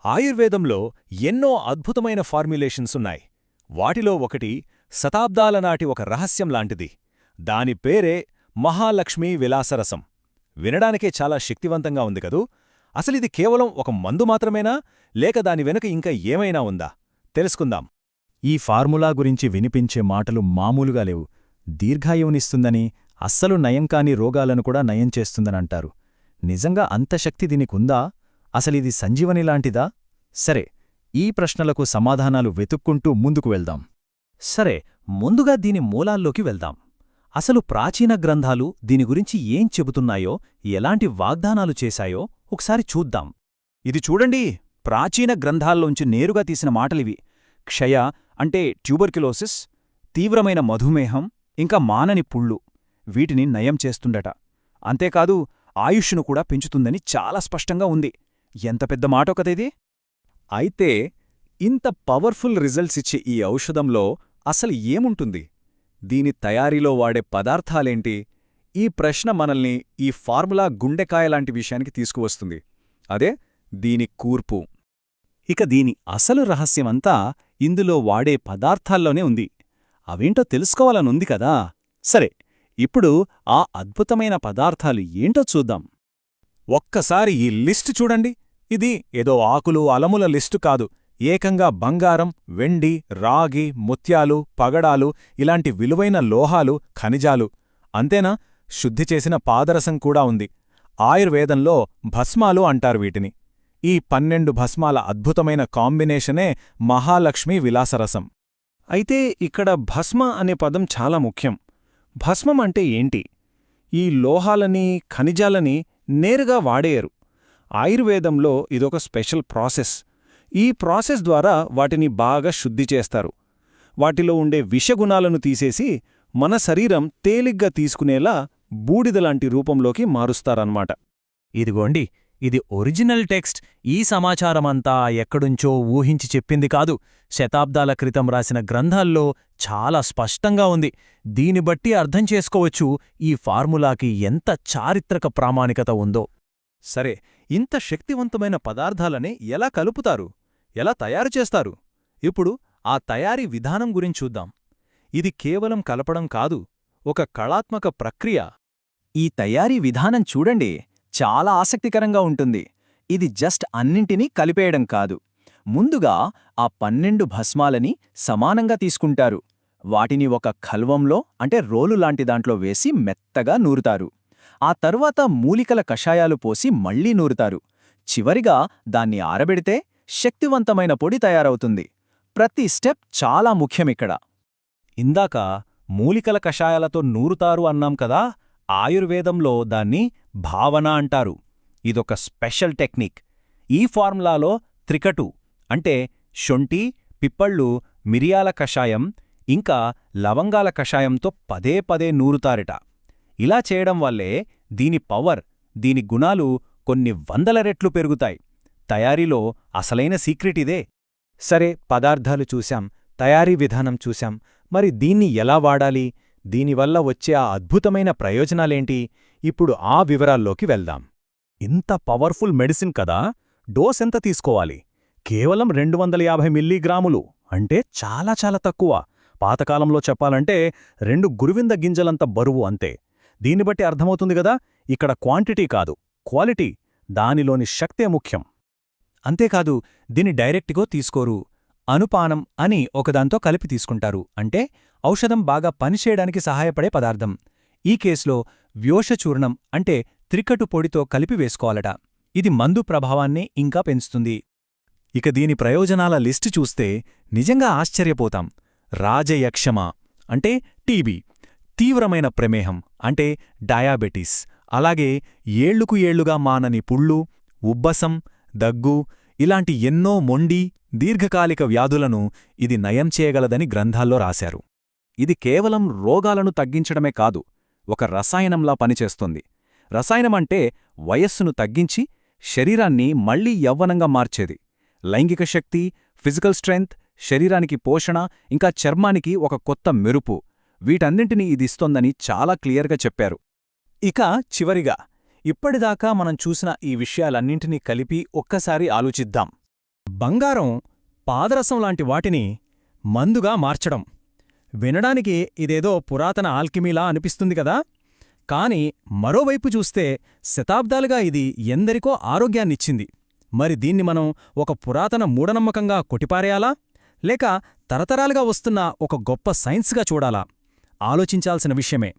ఆయుర్వేదంలో ఎన్నో అద్భుతమైన ఫార్ములేషన్సున్నాయి. వాటిలో ఒకటి శతాబ్దాల నాటి ఒక రహస్యం లాంటిది. దాని పేరే మహాలక్ష్మీ విలాసరసం. వినడానికే చాలా శక్తివంతంగా ఉంది కదూ. అసలిది కేవలం ఒక మందు మాత్రమేనా, లేక దాని వెనుక ఇంకా ఏమైనా ఉందా? తెలుసుకుందాం. ఈ ఫార్ములా గురించి వినిపించే మాటలు మామూలుగా లేవు. దీర్ఘాయువునిస్తుందని, అస్సలు నయంకాని రోగాలను కూడా నయం చేస్తుందనంటారు. నిజంగా అంత శక్తి దీనికుందా? అసలిది సంజీవనిలాంటిదా? సరే, ఈ ప్రశ్నలకు సమాధానాలు వెతుక్కుంటూ ముందుకు వెళ్దాం. సరే, ముందుగా దీని మూలాల్లోకి వెళ్దాం. అసలు ప్రాచీన గ్రంథాలు దీని గురించి ఏం చెబుతున్నాయో, ఎలాంటి వాగ్దానాలు చేశాయో ఒకసారి చూద్దాం. ఇది చూడండి, ప్రాచీన గ్రంథాల్లోంచి నేరుగా తీసిన మాటలివి. క్షయ అంటే ట్యూబర్క్యులోసిస్, తీవ్రమైన మధుమేహం, ఇంకా మానని పుళ్ళు, వీటిని నయం చేస్తుండట. అంతేకాదు, ఆయుష్ను కూడా పెంచుతుందని చాలా స్పష్టంగా ఉంది. ఎంత పెద్ద మాట కదేది! అయితే ఇంత పవర్ఫుల్ రిజల్ట్స్ ఇచ్చే ఈ ఔషధంలో అసలు ఏముంటుంది? దీని తయారీలో వాడే పదార్థాలేంటి? ఈ ప్రశ్న మనల్ని ఈ ఫార్ములా గుండెకాయలాంటి విషయానికి తీసుకువస్తుంది. అదే దీని కూర్పు. ఇక దీని అసలు రహస్యమంతా ఇందులో వాడే పదార్థాల్లోనే ఉంది. అవేంటో తెలుసుకోవాలనుంది కదా. సరే, ఇప్పుడు ఆ అద్భుతమైన పదార్థాలు ఏంటో చూద్దాం. ఒక్కసారి ఈ లిస్టు చూడండి. ఇది ఏదో ఆకులు అలముల లిస్టు కాదు. ఏకంగా బంగారం, వెండి, రాగి, ముత్యాలు, పగడాలు, ఇలాంటి విలువైన లోహాలు, ఖనిజాలు. అంతేనా, శుద్ధి చేసిన పాదరసం కూడా ఉంది. ఆయుర్వేదంలో భస్మాలు అంటారు వీటిని. ఈ 12 భస్మాల అద్భుతమైన కాంబినేషనే మహాలక్ష్మీ విలాసరసం. అయితే ఇక్కడ భస్మ అనే పదం చాలా ముఖ్యం. భస్మం అంటే ఏంటి? ఈ లోహాలని, ఖనిజాలని నేరుగా వాడేయరు. ఆయుర్వేదంలో ఇదొక స్పెషల్ ప్రాసెస్. ఈ ప్రాసెస్ ద్వారా వాటిని బాగా శుద్ధి చేస్తారు. వాటిలో ఉండే విషగుణాలను తీసేసి మన శరీరం తేలిగ్గా తీసుకునేలా బూడిదలాంటి రూపంలోకి మారుస్తారన్నమాట. ఇదిగోండి, ఇది ఒరిజినల్ టెక్స్ట్. ఈ సమాచారమంతా ఎక్కడుంచో ఊహించి చెప్పింది కాదు. శతాబ్దాల క్రితం రాసిన గ్రంథాల్లో చాలా స్పష్టంగా ఉంది. దీని బట్టి అర్థం చేసుకోవచ్చు ఈ ఫార్ములాకి ఎంత చారిత్రక ప్రామాణికత ఉందో. సరే, ఇంత శక్తివంతమైన పదార్థాలని ఎలా కలుపుతారు, ఎలా తయారు చేస్తారు? ఇప్పుడు ఆ తయారీ విధానం గురించి చూద్దాం. ఇది కేవలం కలపడం కాదు, ఒక కళాత్మక ప్రక్రియ. ఈ తయారీ విధానం చూడండి, చాలా ఆసక్తికరంగా ఉంటుంది. ఇది జస్ట్ అన్నింటినీ కలిపేయడం కాదు. ముందుగా ఆ 12 భస్మాలని సమానంగా తీసుకుంటారు. వాటిని ఒక ఖల్వంలో అంటే రోలు లాంటి దాంట్లో వేసి మెత్తగా నూరుతారు. ఆ తరువాత మూలికల కషాయాలు పోసి మళ్లీ నూరుతారు. చివరిగా దాన్ని ఆరబెడితే శక్తివంతమైన పొడి తయారవుతుంది. ప్రతి స్టెప్ చాలా ముఖ్యమిక్కడ. ఇందాక మూలికల కషాయాలతో నూరుతారు అన్నాం కదా. ఆయుర్వేదంలో దాన్ని భావన అంటారు. ఇదొక స్పెషల్ టెక్నిక్. ఈ ఫార్ములాలో త్రికటు అంటే శొంఠి, పిప్పళ్ళు, మిరియాల కషాయం ఇంకా లవంగాల కషాయంతో పదే పదే నూరుతారట. ఇలా చేయడం వల్లే దీని పవర్, దీని గుణాలు కొన్ని వందల రెట్లు పెరుగుతాయి. తయారీలో అసలైన సీక్రెట్ ఇదే. సరే, పదార్థాలు చూశాం, తయారీ విధానం చూశాం. మరి దీన్ని ఎలా వాడాలి? దీనివల్ల వచ్చే ఆ అద్భుతమైన ప్రయోజనాలేంటి? ఇప్పుడు ఆ వివరాల్లోకి వెళ్దాం. ఇంత పవర్ఫుల్ మెడిసిన్ కదా. డోస్ ఎంత తీసుకోవాలి? కేవలం 250 మిల్లీగ్రాములు అంటే చాలా చాలా తక్కువ. పాతకాలంలో చెప్పాలంటే 2 గురువింద గింజలంత బరువు అంతే. దీన్ని బట్టి అర్థమవుతుంది గదా, ఇక్కడ క్వాంటిటీ కాదు, క్వాలిటీ, దానిలోని శక్తే ముఖ్యం. అంతేకాదు, దీన్ని డైరెక్ట్గా తీసుకోరు. అనుపానం అని ఒకదాంతో కలిపి తీసుకుంటారు. అంటే ఔషధం బాగా పనిచేయడానికి సహాయపడే పదార్థం. ఈ కేసులో వ్యోషచూర్ణం అంటే త్రికటు పొడితో కలిపి వేసుకోవాలట. ఇది మందు ప్రభావాన్ని ఇంకా పెంచుతుంది. ఇక దీని ప్రయోజనాల లిస్టు చూస్తే నిజంగా ఆశ్చర్యపోతాం. రాజయక్షమ అంటే టీబీ, తీవ్రమైన ప్రమేహం అంటే డయాబెటీస్, అలాగే ఏళ్లుకు ఏళ్లుగా మానని పుళ్ళు, ఉబ్బసం, దగ్గు, ఇలాంటి ఎన్నో మొండి, దీర్ఘకాలిక వ్యాధులను ఇది నయం చేయగలదని గ్రంథాల్లో రాశారు. ఇది కేవలం రోగాలను తగ్గించడమే కాదు, ఒక రసాయనంలా పనిచేస్తుంది. రసాయనమంటే వయస్సును తగ్గించి శరీరాన్ని మళ్లీ యవ్వనంగా మార్చేది. లైంగిక శక్తి, ఫిజికల్ స్ట్రెంగ్త్, శరీరానికి పోషణ, ఇంకా చర్మానికి ఒక కొత్త మెరుపు, వీటన్నింటినీ ఇదిస్తోందని చాలా క్లియర్గా చెప్పారు. ఇక చివరిగా, ఇప్పటిదాకా మనం చూసిన ఈ విషయాలన్నింటినీ కలిపి ఒక్కసారి ఆలోచిద్దాం. బంగారం, పాదరసం లాంటి వాటిని మందుగా మార్చడం. వినడానికి ఇదేదో పురాతన ఆల్కిమీలా అనిపిస్తుంది కదా. కాని మరోవైపు చూస్తే శతాబ్దాలుగా ఇది ఎందరికో ఆరోగ్యాన్నిచ్చింది. మరి దీన్ని మనం ఒక పురాతన మూఢనమ్మకంగా కొట్టిపారేయాలా, లేక తరతరాలుగా వస్తున్న ఒక గొప్ప సైన్స్గా చూడాలా? ఆలోచించాల్సిన విషయమే.